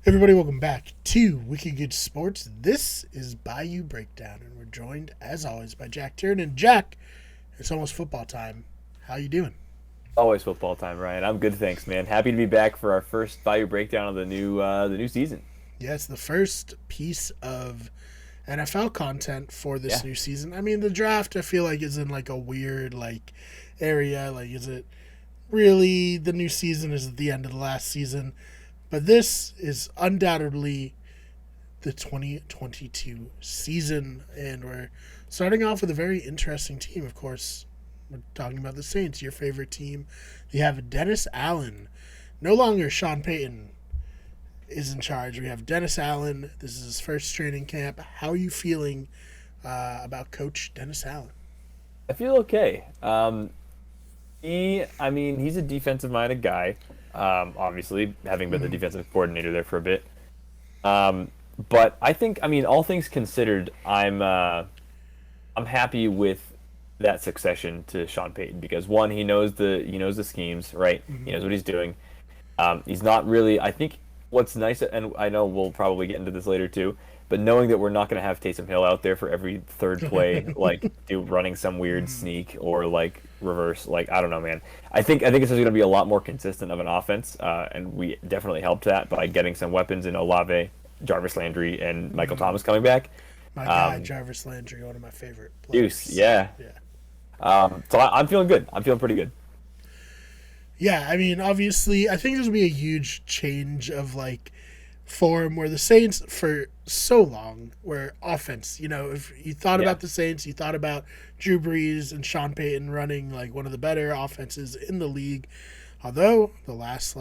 Everybody, welcome back to Wicked Good Sports. This is Bayou Breakdown, and we're joined, as always, by Jack Turn. And Jack, it's almost football time. How you doing? Always football time, Ryan. I'm good, thanks, man. Happy to be back for our first value breakdown of the new season. Yeah, it's the first piece of NFL content for this Yeah, new season. I mean, the draft, I feel like, is in like a weird area. Like, is it really the new season? Is it the end of the last season? But this is undoubtedly the 2022 season, and we're starting off with a very interesting team. Of course, we're talking about the Saints, your favorite team. You have Dennis Allen. No longer Sean Payton is in charge. We have Dennis Allen. This is his first training camp. How are you feeling about Coach Dennis Allen? I feel okay. He's a defensive-minded guy. Obviously, having been the defensive coordinator there for a bit. But I think, all things considered, I'm happy with that succession to Sean Payton because one, he knows the schemes, right? He knows what he's doing. He's not really. I think what's nice, and I know we'll probably get into this later too, but knowing that we're not going to have Taysom Hill out there for every third play, like running some weird sneak or like reverse, like I don't know, man. I think it's going to be a lot more consistent of an offense, and we definitely helped that by getting some weapons in Olave, Jarvis Landry, and Michael Thomas coming back. My guy, Jarvis Landry, one of my favorite Deuce, players. yeah. Yeah. I'm feeling good. I'm feeling pretty good. Yeah, I mean, obviously, I think there's going to be a huge change of form where the Saints for so long were offense. If you thought Yeah, about the Saints, you thought about Drew Brees and Sean Payton running like one of the better offenses in the league. Although the last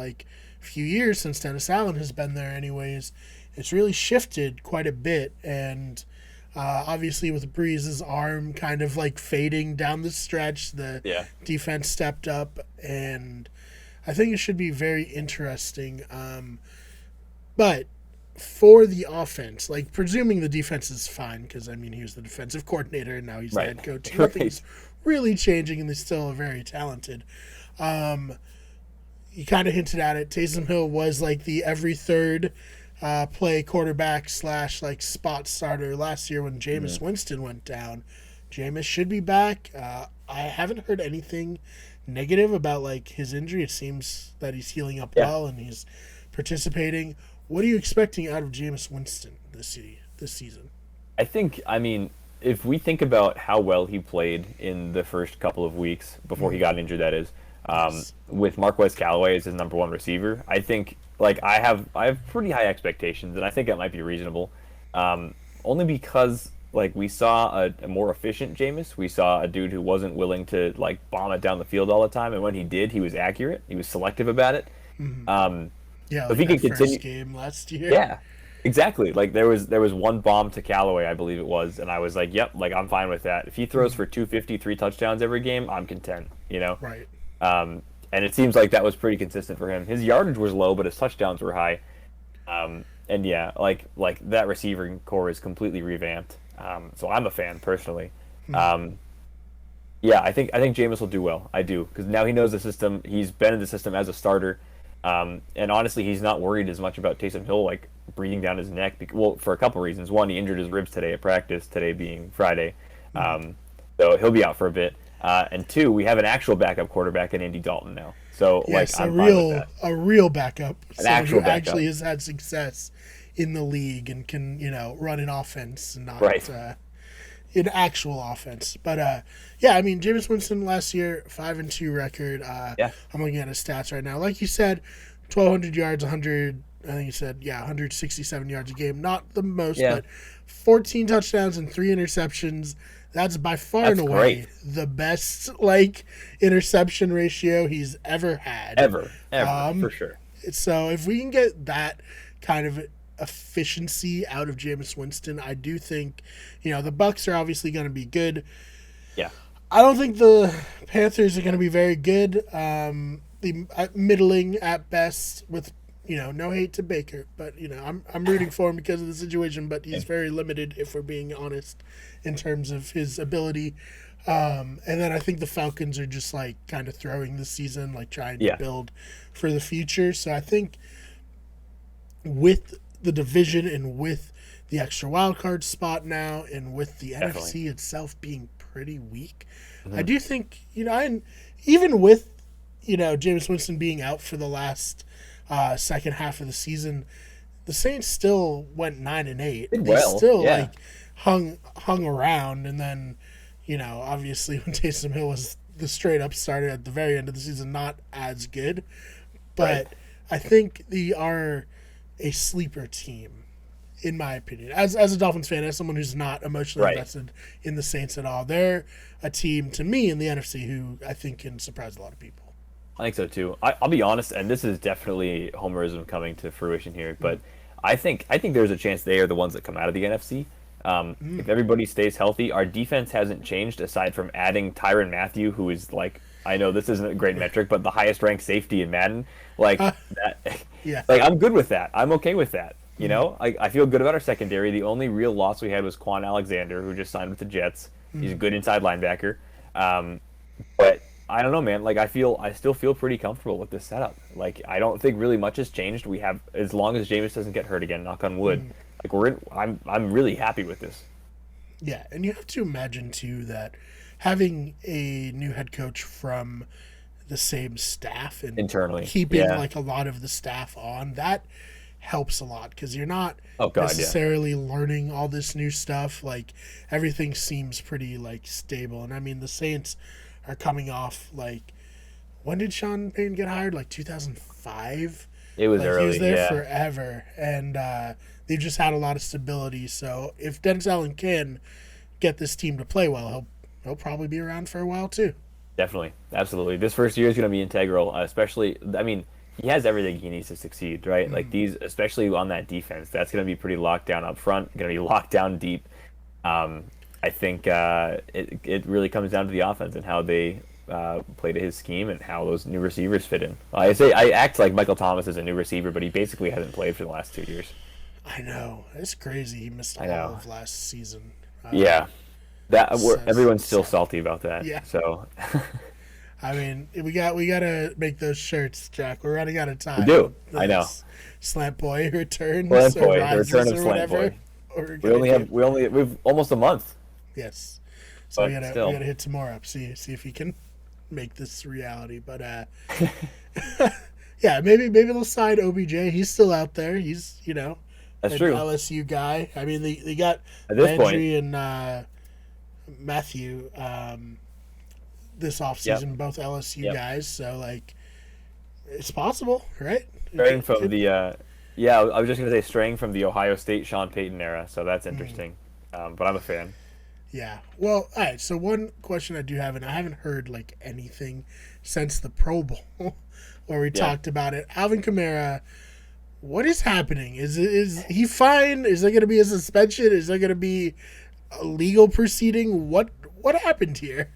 few years since Dennis Allen has been there, anyways, it's really shifted quite a bit. And obviously, with Brees' arm kind of fading down the stretch, the yeah. defense stepped up, and I think it should be very interesting. But for the offense, presuming the defense is fine, because he was the defensive coordinator and now he's the Right. head coach. Right. Nothing's really changing, and they're still very talented. Um, you kind of hinted at it. Taysom Hill was the every third play quarterback slash spot starter last year when Jameis Mhm. Winston went down. Jameis should be back. I haven't heard anything negative about his injury. It seems that he's healing up Yeah. well and he's participating. What are you expecting out of Jameis Winston this season? If we think about how well he played in the first couple of weeks before he got injured, that is, Yes. with Marquez Callaway as his number one receiver, I think I have pretty high expectations, and I think that might be reasonable. Only because we saw a more efficient Jameis. We saw a dude who wasn't willing to bomb it down the field all the time, and when he did, he was accurate. He was selective about it. Um, Yeah, so if he that can first continue, game last year. yeah, exactly. There was one bomb to Callaway, I believe it was, and I was like, yep, I'm fine with that. If he throws for 250, three touchdowns every game, I'm content. Right. And it seems like that was pretty consistent for him. His yardage was low, but his touchdowns were high. And yeah, that receiving core is completely revamped. So I'm a fan personally. Um, yeah, I think Jameis will do well. I do because now he knows the system. He's been in the system as a starter. And honestly, he's not worried as much about Taysom Hill breathing down his neck. Well, for a couple reasons. One, he injured his ribs today at practice. Today being Friday, so he'll be out for a bit. And two, we have an actual backup quarterback in Andy Dalton now. So Yes, I'm fine with that. a real backup, An someone who actual backup, actually has had success in the league and can run an offense and not right? an actual offense. But yeah, Jameis Winston last year 5-2 record. Yeah, I'm looking at his stats right now. Like you said, 1,200 yards, 100. I think you said 167 yards a game. Not the most, yeah, but 14 touchdowns and 3 interceptions. That's by far and that's away great. the best interception ratio he's ever had. Ever for Um, sure. so if we can get that kind of efficiency out of Jameis Winston, I do think the Bucks are obviously going to be good. Yeah, I don't think the Panthers are going to be very good. The middling at best with no hate to Baker, but I'm rooting for him because of the situation. But he's very limited, if we're being honest, in terms of his ability. And then I think the Falcons are just kind of throwing the season, trying to yeah, build for the future. So I think with the division and with the extra wild card spot now, and with the Definitely. NFC itself being pretty weak, Mm-hmm. I do think, and even with, Jameis Winston being out for the last second half of the season, the Saints still went 9-8. Did They well, still yeah. hung around, and then, obviously when Taysom Hill was the straight up starter at the very end of the season, not as good. But Right. I think they are a sleeper team, in my opinion. As a Dolphins fan, as someone who's not emotionally Right. invested in the Saints at all, they're a team to me in the NFC who I think can surprise a lot of people. I think so too. I'll be honest, and this is definitely homerism coming to fruition here, but I think there's a chance they are the ones that come out of the NFC. If everybody stays healthy, our defense hasn't changed aside from adding Tyrann Mathieu, who is like, I know this isn't a great metric, but the highest ranked safety in Madden. Like that, Yeah. like I'm good with that. I'm okay with that. I feel good about our secondary. The only real loss we had was Quan Alexander, who just signed with the Jets. He's a good inside linebacker. But I don't know, man. Like I still feel pretty comfortable with this setup. Like I don't think really much has changed. We have, as long as Jameis doesn't get hurt again, knock on wood. Like I'm really happy with this. Yeah, and you have to imagine too that having a new head coach from the same staff and Internally, keeping yeah. like a lot of the staff on, that helps a lot because you're not Oh, God, yeah. necessarily learning all this new stuff. Like everything seems pretty like stable, and I mean the Saints are coming off like, when did Sean Payton get hired? Like 2005. It was Like early. he was there yeah. forever, and they've just had a lot of stability. So if Dennis Allen can get this team to play well, he'll probably be around for a while too. Definitely, absolutely. This first year is going to be integral, especially. I mean, he has everything he needs to succeed, right? Like these, especially on that defense, that's going to be pretty locked down up front. Going to be locked down deep. I think it really comes down to the offense and how they play to his scheme and how those new receivers fit in. I act like Michael Thomas is a new receiver, but he basically hasn't played for the last 2 years. I know, it's crazy. He missed all know. of last season. Yeah, Says- everyone's still salty about that. Yeah. So I mean, we gotta make those shirts, Jack. We're running out of time. We do. This I know. Slant Boy returns. Slant or Boy, the rises return of or Slant whatever. Boy. We've almost a month. yes. So But we gotta still. hit some more up. See if he can make this reality. But yeah, maybe they'll sign OBJ. He's still out there. He's That's an true. LSU guy. I mean, they got At this Landry and Matthew this offseason, both LSU Yep. guys. So like, it's possible, right? Straying from the I was just gonna say straying from the Ohio State Sean Payton era, so that's interesting. But I'm a fan. Yeah. Well, all right. So one question I do have, and I haven't heard like anything since the Pro Bowl where we talked about it. Alvin Kamara, what is happening? Is he fine? Is there going to be a suspension? Is there going to be a legal proceeding? What happened here?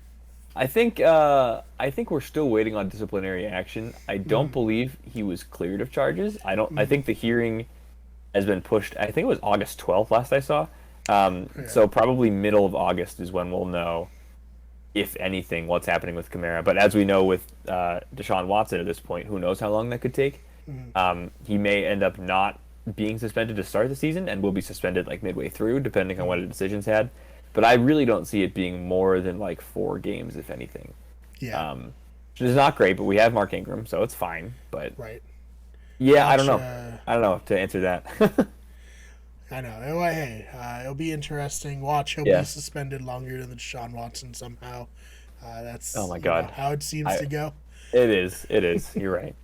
I think we're still waiting on disciplinary action. I don't believe he was cleared of charges. I think the hearing has been pushed. I think it was August 12th last I saw. So probably middle of August is when we'll know, if anything, what's happening with Kamara. But as we know with Deshaun Watson at this point, who knows how long that could take. He may end up not being suspended to start the season and will be suspended like midway through, depending on what a decision's had. But I really don't see it being more than like 4 games, if anything. Yeah. Which is not great, but we have Mark Ingram, so it's fine. But Right. yeah, I don't know. I don't know to answer that. I know. Well, hey, it'll be interesting. Watch, he'll Yeah. be suspended longer than Deshaun Watson somehow. That's Oh my God. how it seems to go. It is. You're right.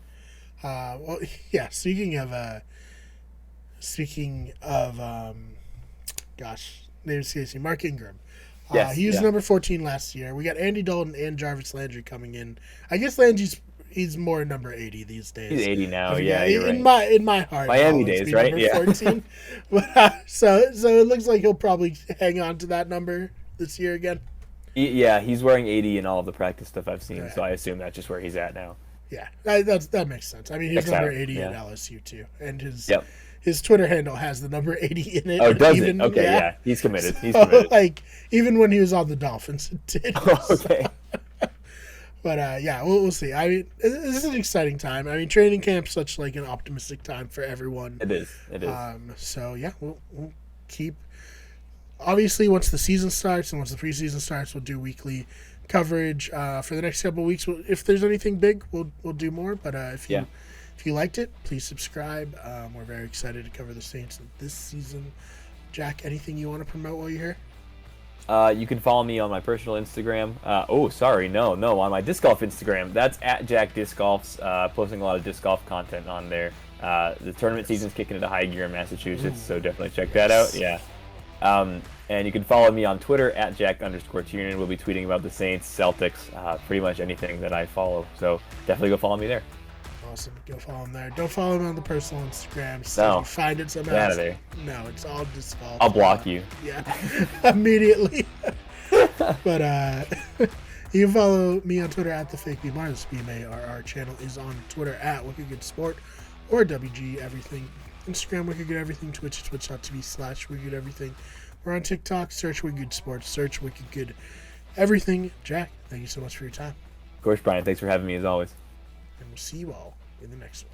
Well, yeah. Speaking of, gosh, name escapes me. Mark Ingram. Yes, He was yeah. number 14 last year. We got Andy Dalton and Jarvis Landry coming in. I guess he's more number 80 these days. He's 80 now. I mean, Yeah, you're right. in my heart, Miami he'll always days, be right? number Yeah. 14. But, so it looks like he'll probably hang on to that number this year again. Yeah, he's wearing 80 in all of the practice stuff I've seen, so I assume that's just where he's at now. Yeah, that makes sense. I mean, he's Checks number out, 80 at yeah. LSU too, and Yep. his Twitter handle has the number 80 in it. Oh, does even, it? Okay, yeah. He's committed. He's So, committed. like, even when he was on the Dolphins, it did. Okay. But yeah, we'll see. I mean, this is an exciting time. I mean, training camp's such like an optimistic time for everyone. It is. It is. So yeah, we'll keep. Obviously, once the season starts and once the preseason starts, we'll do weekly coverage for the next couple of weeks. If there's anything big, we'll do more. But if you liked it, please subscribe. We're very excited to cover the Saints this season. Jack, anything you want to promote while you're here? You can follow me on my personal Instagram. On my disc golf Instagram. That's at Jack Disc Golfs. Posting a lot of disc golf content on there. The tournament season's kicking into high gear in Massachusetts, so definitely check that out. Yeah. And you can follow me on Twitter at Jack_Tiernan. We'll be tweeting about the Saints, Celtics, pretty much anything that I follow. So definitely go follow me there. Awesome. Go follow him there. Don't follow him on the personal Instagram. No. Find it somehow. Get out of there. No, it's all disqualified. I'll block you. Yeah, immediately. But you can follow me on Twitter at @TheFakeBMar. The BMARR channel is on Twitter at Wicked Good Sport or WG Everything. Instagram Wicked Good Everything. Twitch twitch.tv/Wicked Everything. We're on TikTok. Search Wicked Good Sports. Search Wicked Good Everything. Jack, thank you so much for your time. Of course, Brian. Thanks for having me as always. And we'll see you all in the next one.